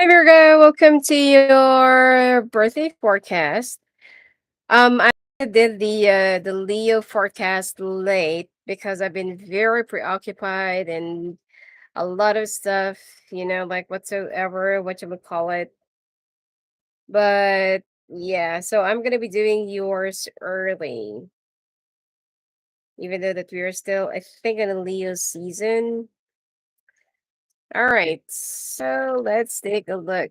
Hi Virgo, welcome to your birthday forecast. I did the Leo forecast late because I've been very preoccupied and a lot of stuff, like whatsoever, what you would call it. But yeah, so I'm gonna be doing yours early, even though that we are still, I think, in a Leo season. All right, so let's take a look.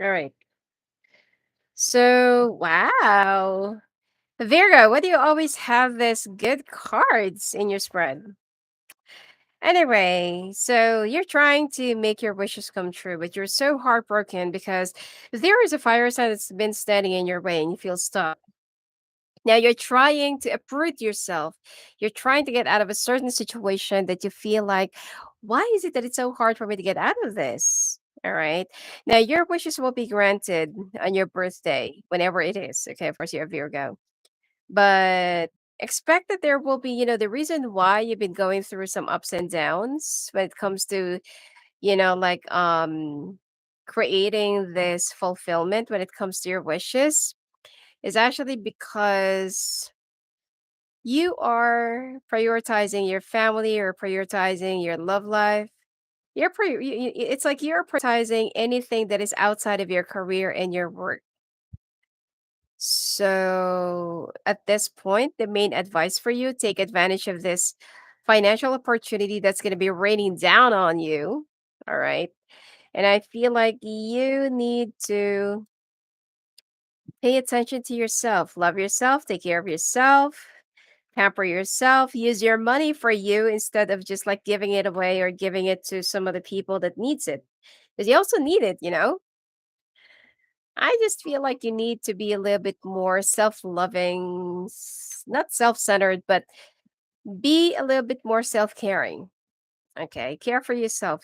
All right. So, wow. Virgo, why do you always have this good cards in your spread? Anyway, so you're trying to make your wishes come true, but you're so heartbroken because there is a fire sign that's been standing in your way and you feel stuck. Now you're trying to uproot yourself. You're trying to get out of a certain situation that you feel like, why is it that it's so hard for me to get out of this? All right. Now your wishes will be granted on your birthday, whenever it is. Okay, of course you're a Virgo. But expect that there will be, the reason why you've been going through some ups and downs when it comes to, like creating this fulfillment when it comes to your wishes is actually because you are prioritizing your family or prioritizing your love life. It's like you're prioritizing anything that is outside of your career and your work. So at this point, the main advice for you, take advantage of this financial opportunity that's going to be raining down on you. All right. And I feel like you need to pay attention to yourself, love yourself, take care of yourself, pamper yourself, use your money for you instead of just like giving it away or giving it to some other people that needs it. Because you also need it. I just feel like you need to be a little bit more self-loving, not self-centered, but be a little bit more self-caring. Okay, care for yourself.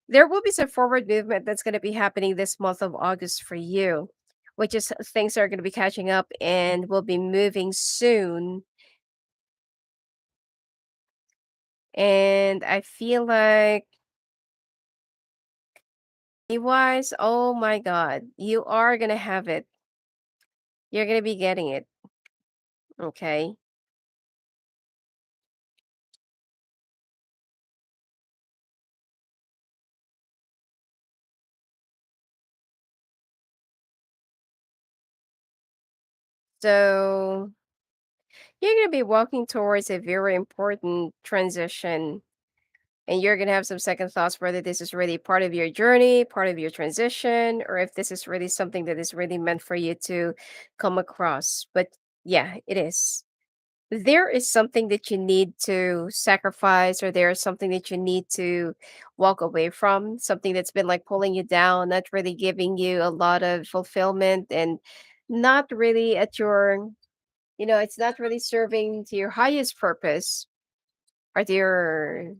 There will be some forward movement that's going to be happening this month of August for you, which is things are going to be catching up and will be moving soon. And I feel like wise, oh my God, you are going to have it. You're going to be getting it. Okay. So you're going to be walking towards a very important transition, and you're going to have some second thoughts whether this is really part of your journey, part of your transition, or if this is really something that is really meant for you to come across. But yeah, it is. There is something that you need to sacrifice, or there is something that you need to walk away from, something that's been like pulling you down, not really giving you a lot of fulfillment, and not really at your, it's not really serving to your highest purpose or to your,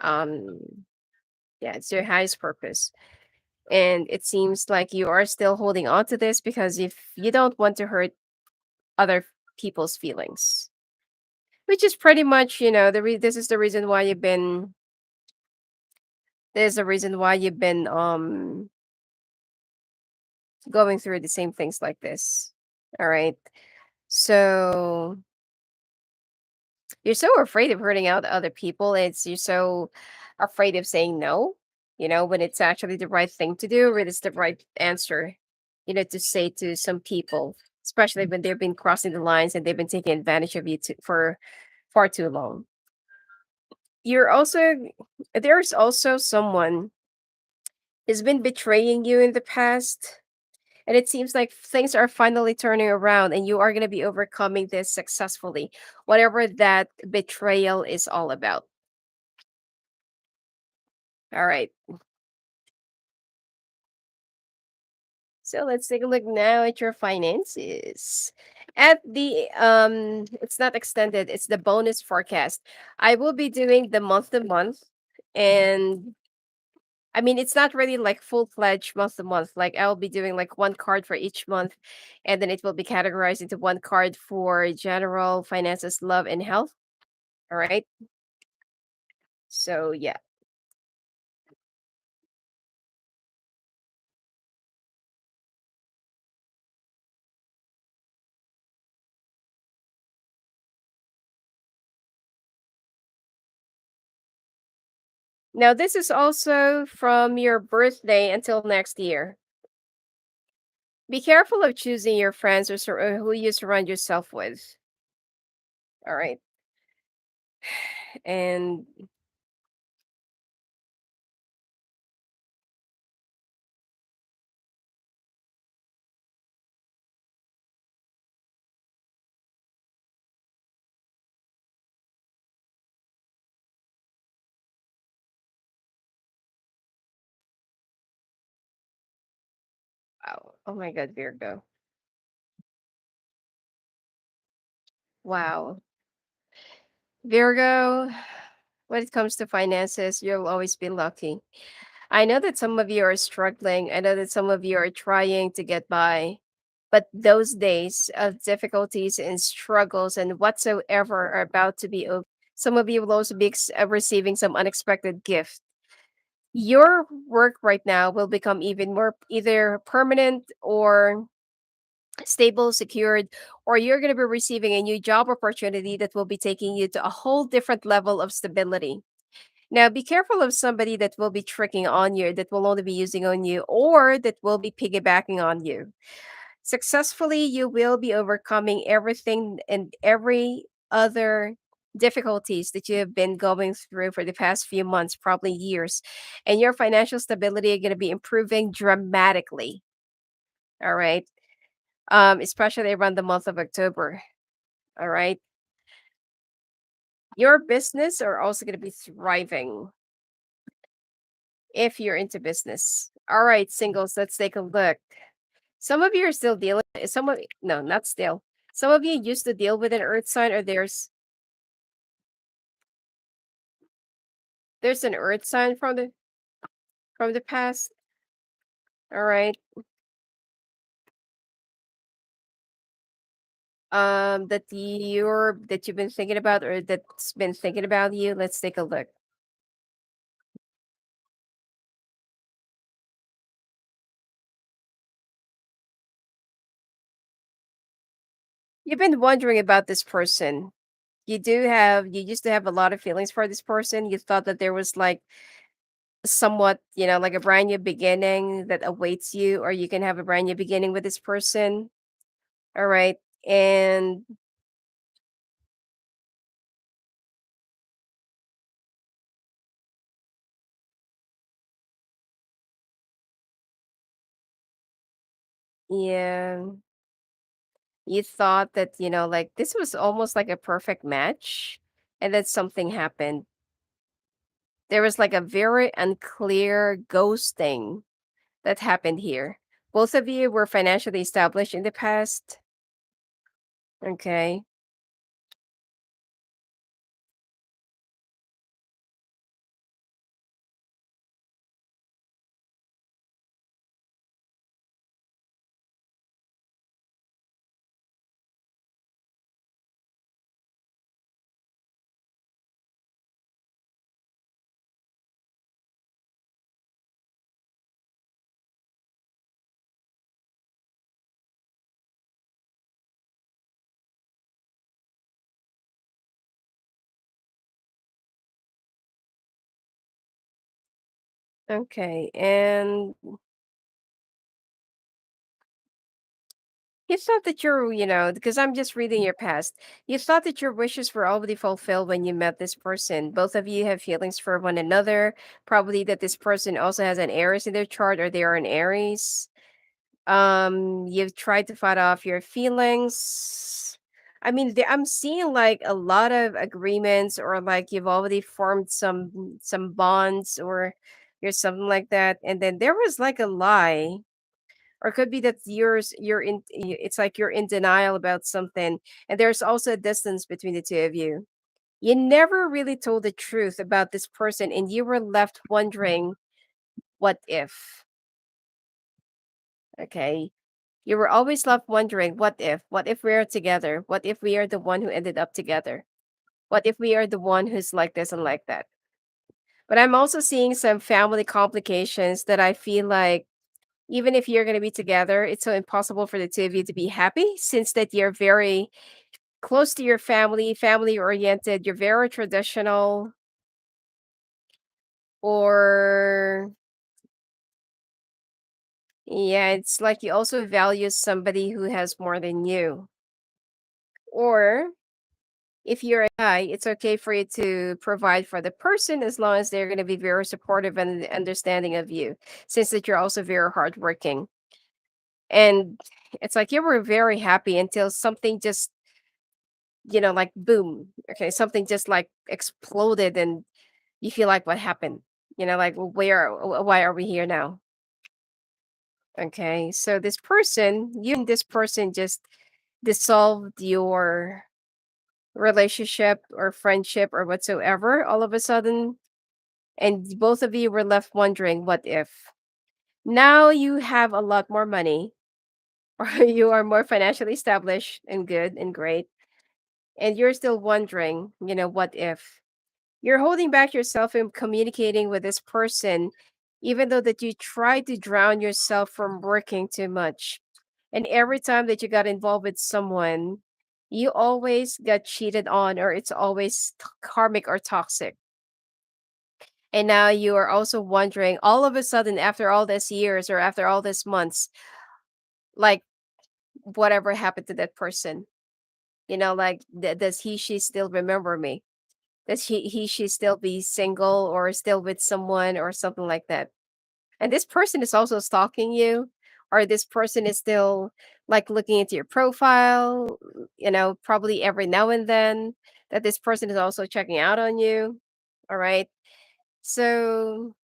um, yeah, it's your highest purpose. And it seems like you are still holding on to this because if you don't want to hurt other people's feelings, which is pretty much, this is the reason why you've been, there's a reason why you've been, going through the same things like this. All right. So you're so afraid of hurting out other people. You're so afraid of saying no, when it's actually the right thing to do, or it's the right answer, to say to some people, especially when they've been crossing the lines and they've been taking advantage of you for far too long. You're also, there's also someone He's been betraying you in the past. And it seems like things are finally turning around and you are going to be overcoming this successfully, whatever that betrayal is all about. All right. So let's take a look now at your finances. At the it's not extended, it's the bonus forecast. I will be doing the month to month, and I mean it's not really like full-fledged month to month. Like I'll be doing like one card for each month, and then it will be categorized into one card for general finances, love, and health. All right. So yeah. Now this is also from your birthday until next year. Be careful of choosing your friends or who you surround yourself with. All right. And wow. Oh my God, Virgo. Wow. Virgo, when it comes to finances, you'll always be lucky. I know that some of you are struggling. I know that some of you are trying to get by. But those days of difficulties and struggles and whatsoever are about to be over. Some of you will also be receiving some unexpected gift. Your work right now will become even more either permanent or stable, secured, or you're going to be receiving a new job opportunity that will be taking you to a whole different level of stability. Now, be careful of somebody that will be tricking on you, that will only be using on you, or that will be piggybacking on you. Successfully, you will be overcoming everything and every other difficulties that you have been going through for the past few months, probably years, and your financial stability are going to be improving dramatically. All right. Especially around the month of October. All right. Your business are also going to be thriving if you're into business. All right, singles, let's take a look. Some of you are still dealing, some of, no, not still. Some of you used to deal with an earth sign, or there's an earth sign from the past. All right. That you've been thinking about, or that's been thinking about you. Let's take a look. You've been wondering about this person. You used to have a lot of feelings for this person. You thought that there was like somewhat, like a brand new beginning that awaits you, or you can have a brand new beginning with this person. All right. And yeah, you thought that, like this was almost like a perfect match. And then something happened. There was like a very unclear ghosting that happened here. Both of you were financially established in the past. Okay. Okay. And You thought that because I'm just reading your past. You thought that your wishes were already fulfilled when you met this person. Both of you have feelings for one another. Probably that this person also has an Aries in their chart, or they are an Aries. You've tried to fight off your feelings. I mean, I'm seeing like a lot of agreements, or like you've already formed some bonds, or something like that. And then there was like a lie, or it could be that it's like you're in denial about something, and there's also a distance between the two of you. You never really told the truth about this person, and you were left wondering, what if? Okay. You were always left wondering, what if? What if we are together? What if we are the one who ended up together? What if we are the one who's like this and like that? But I'm also seeing some family complications that I feel like, even if you're going to be together, it's so impossible for the two of you to be happy, since that you're very close to your family, family oriented, you're very traditional, or yeah, it's like you also value somebody who has more than you. Or if you're a guy, it's okay for you to provide for the person, as long as they're going to be very supportive and understanding of you, since that you're also very hardworking. And it's like you were very happy until something just, like boom. Okay, something just like exploded, and you feel like, what happened? Like, well, why are we here now? Okay, so you and this person just dissolved your relationship or friendship or whatsoever all of a sudden, and both of you were left wondering, what if? Now you have a lot more money, or you are more financially established and good and great, and you're still wondering, what if? You're holding back yourself in communicating with this person, even though that you try to drown yourself from working too much. And every time that you got involved with someone, you always got cheated on, or it's always karmic or toxic. And now you are also wondering, all of a sudden, after all these years or after all these months, like, whatever happened to that person? Like, does she still remember me? Does she still be single, or still with someone, or something like that? And this person is also stalking you, or this person is still like looking into your profile, probably every now and then, that this person is also checking out on you. All right. So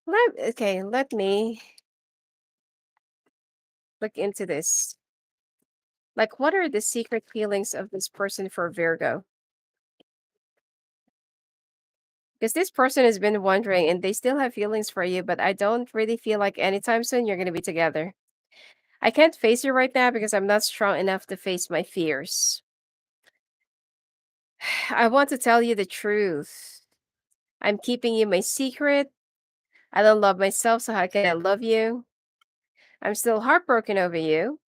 let me look into this. Like, what are the secret feelings of this person for Virgo? Because this person has been wondering, and they still have feelings for you, but I don't really feel like anytime soon you're going to be together. I can't face you right now because I'm not strong enough to face my fears. I want to tell you the truth. I'm keeping you my secret. I don't love myself, so how can I love you? I'm still heartbroken over you.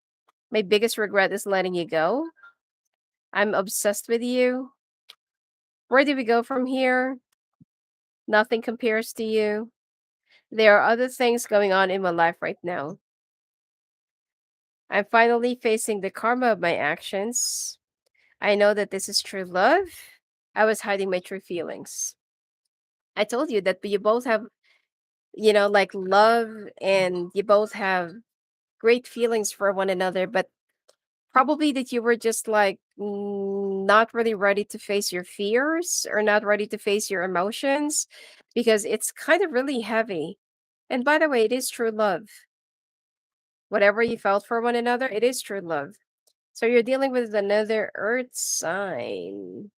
My biggest regret is letting you go. I'm obsessed with you. Where do we go from here? Nothing compares to you. There are other things going on in my life right now. I'm finally facing the karma of my actions. I know that this is true love. I was hiding my true feelings. I told you that you both have, like, love, and you both have great feelings for one another, but probably that you were just like, not really ready to face your fears, or not ready to face your emotions, because it's kind of really heavy. And by the way, it is true love. Whatever you felt for one another, it is true love. So you're dealing with another earth sign.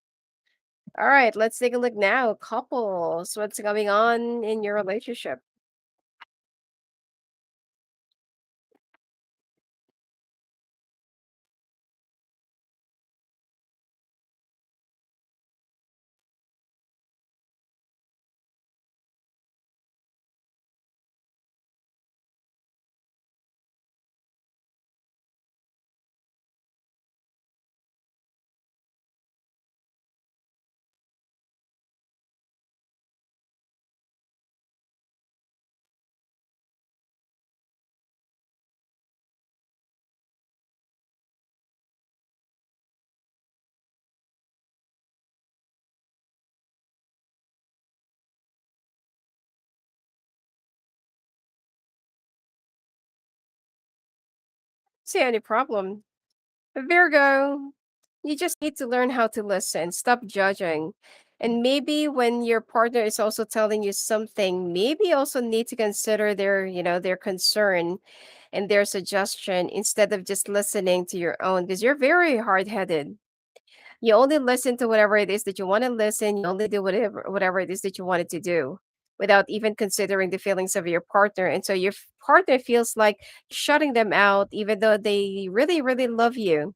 All right, let's take a look now. Couples, what's going on in your relationship? See any problem. Virgo, you just need to learn how to listen, stop judging. And maybe when your partner is also telling you something, maybe also need to consider their concern and their suggestion instead of just listening to your own because you're very hard-headed. You only listen to whatever it is that you want to listen. You only do whatever it is that you wanted to do without even considering the feelings of your partner. And so your partner feels like shutting them out, even though they really, really love you.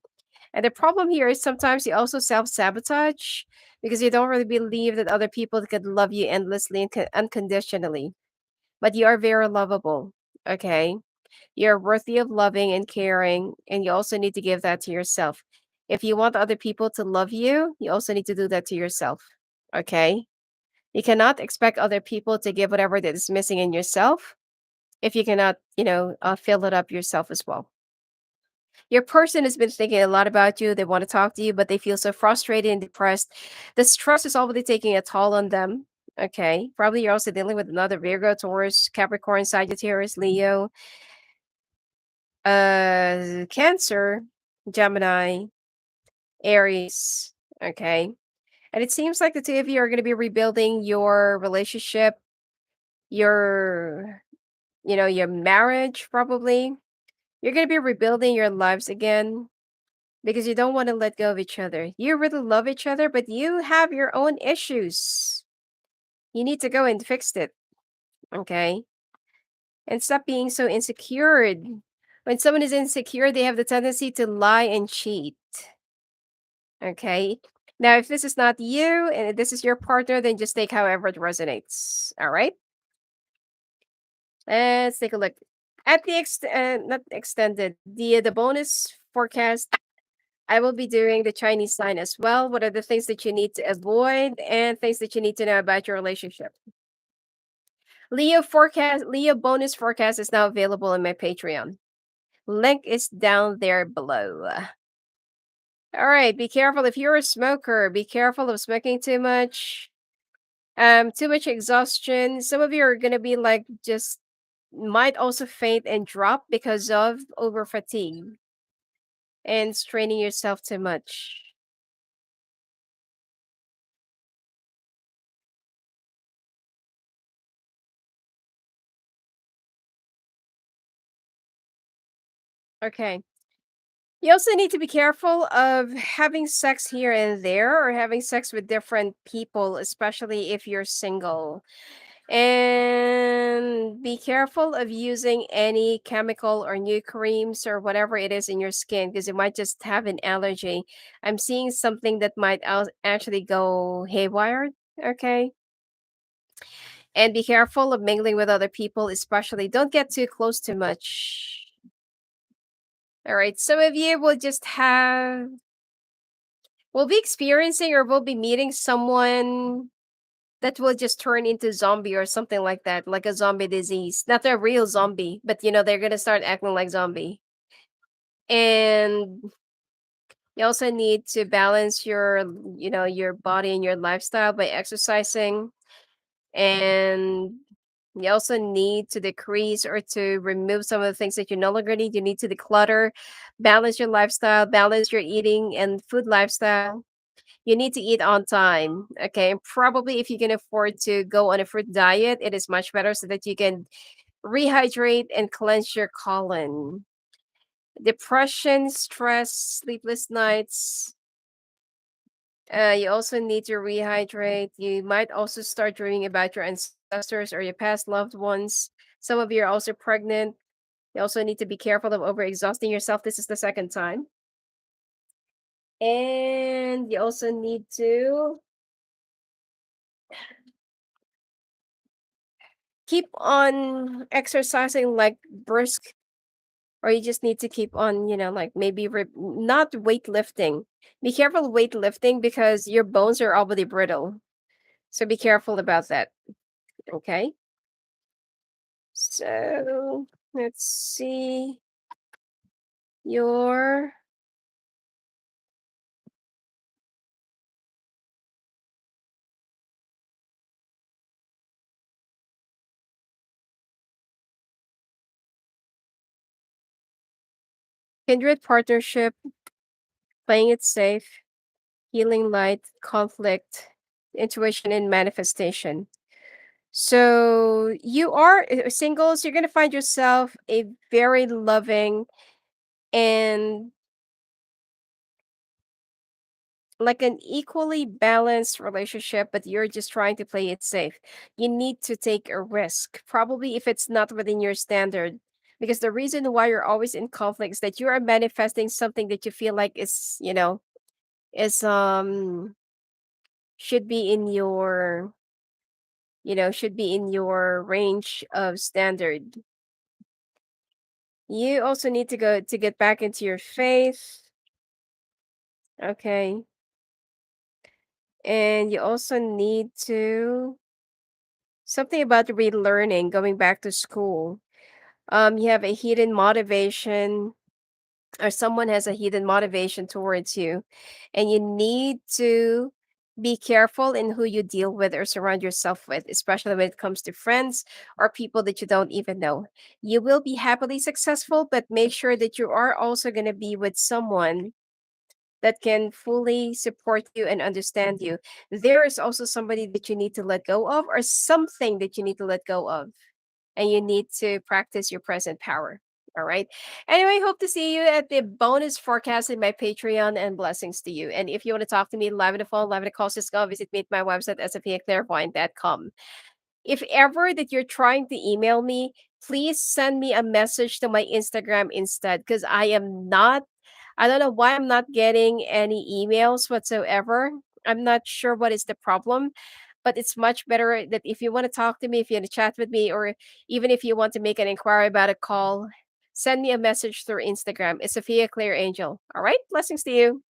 And the problem here is sometimes you also self sabotage because you don't really believe that other people could love you endlessly and unconditionally. But you are very lovable. Okay. You're worthy of loving and caring, and you also need to give that to yourself. If you want other people to love you, you also need to do that to yourself. Okay? You cannot expect other people to give whatever that is missing in yourself if you cannot, fill it up yourself as well. Your person has been thinking a lot about you. They want to talk to you, but they feel so frustrated and depressed. The stress is already taking a toll on them. Okay. Probably you're also dealing with another Virgo, Taurus, Capricorn, Sagittarius, Leo, Cancer, Gemini, Aries. Okay. And it seems like the two of you are going to be rebuilding your relationship, your, your marriage, probably. You're going to be rebuilding your lives again because you don't want to let go of each other. You really love each other, but you have your own issues. You need to go and fix it. Okay. And stop being so insecure. When someone is insecure, they have the tendency to lie and cheat. Okay. Now, if this is not you and this is your partner, then just take however it resonates. All right. Let's take a look at the not extended the bonus forecast. I will be doing the Chinese sign as well. What are the things that you need to avoid and things that you need to know about your relationship? Leo bonus forecast is now available on my Patreon. Link is down there below. All right, be careful if you're a smoker. Be careful of smoking too much. Too much exhaustion. Some of you are gonna be like just might also faint and drop because of over fatigue and straining yourself too much. Okay. You also need to be careful of having sex here and there or having sex with different people, especially if you're single. And be careful of using any chemical or new creams or whatever it is in your skin because you might just have an allergy. I'm seeing something that might actually go haywire. Okay. And be careful of mingling with other people, especially don't get too close too much. All right. Some of you will be experiencing or will be meeting someone that will just turn into zombie or something like that, like a zombie disease. Not a real zombie, but they're gonna start acting like zombie. And you also need to balance your body and your lifestyle by exercising. And you also need to decrease or to remove some of the things that you no longer need. You need to declutter, balance your lifestyle, balance your eating and food lifestyle. You need to eat on time. Okay. And probably if you can afford to go on a fruit diet, it is much better so that you can rehydrate and cleanse your colon. Depression, stress, sleepless nights. You also need to rehydrate. You might also start dreaming about your ancestors or your past loved ones. Some of you are also pregnant. You also need to be careful of overexhausting yourself. This is the second time. And you also need to keep on exercising like brisk, or you just need to keep on, like maybe not weightlifting. Be careful of weightlifting because your bones are already brittle. So be careful about that. Okay. So let's see your kindred partnership, playing it safe, healing light, conflict, intuition, and manifestation. So you are singles, you're going to find yourself a very loving and like an equally balanced relationship, but you're just trying to play it safe. You need to take a risk, probably if it's not within your standard. Because the reason why you're always in conflict is that you are manifesting something that you feel like is, is should be in your, should be in your range of standard. You also need to go to get back into your faith. Okay. And you also need to something about relearning, going back to school. You have a hidden motivation, or someone has a hidden motivation towards you, and you need to be careful in who you deal with or surround yourself with, especially when it comes to friends or people that you don't even know. You will be happily successful, but make sure that you are also going to be with someone that can fully support you and understand you. There is also somebody that you need to let go of, or something that you need to let go of, and you need to practice your present power. All right. Anyway, hope to see you at the bonus forecast in my Patreon, and blessings to you. And if you want to talk to me live on the phone, live on the call, just go visit me at my website, sophiaclairvoyant.com. If ever that you're trying to email me, please send me a message to my Instagram instead, because I don't know why I'm not getting any emails whatsoever. I'm not sure what is the problem, but it's much better that if you want to talk to me, if you want to chat with me, or even if you want to make an inquiry about a call, send me a message through Instagram. It's Sophia Clear Angel. All right. Blessings to you.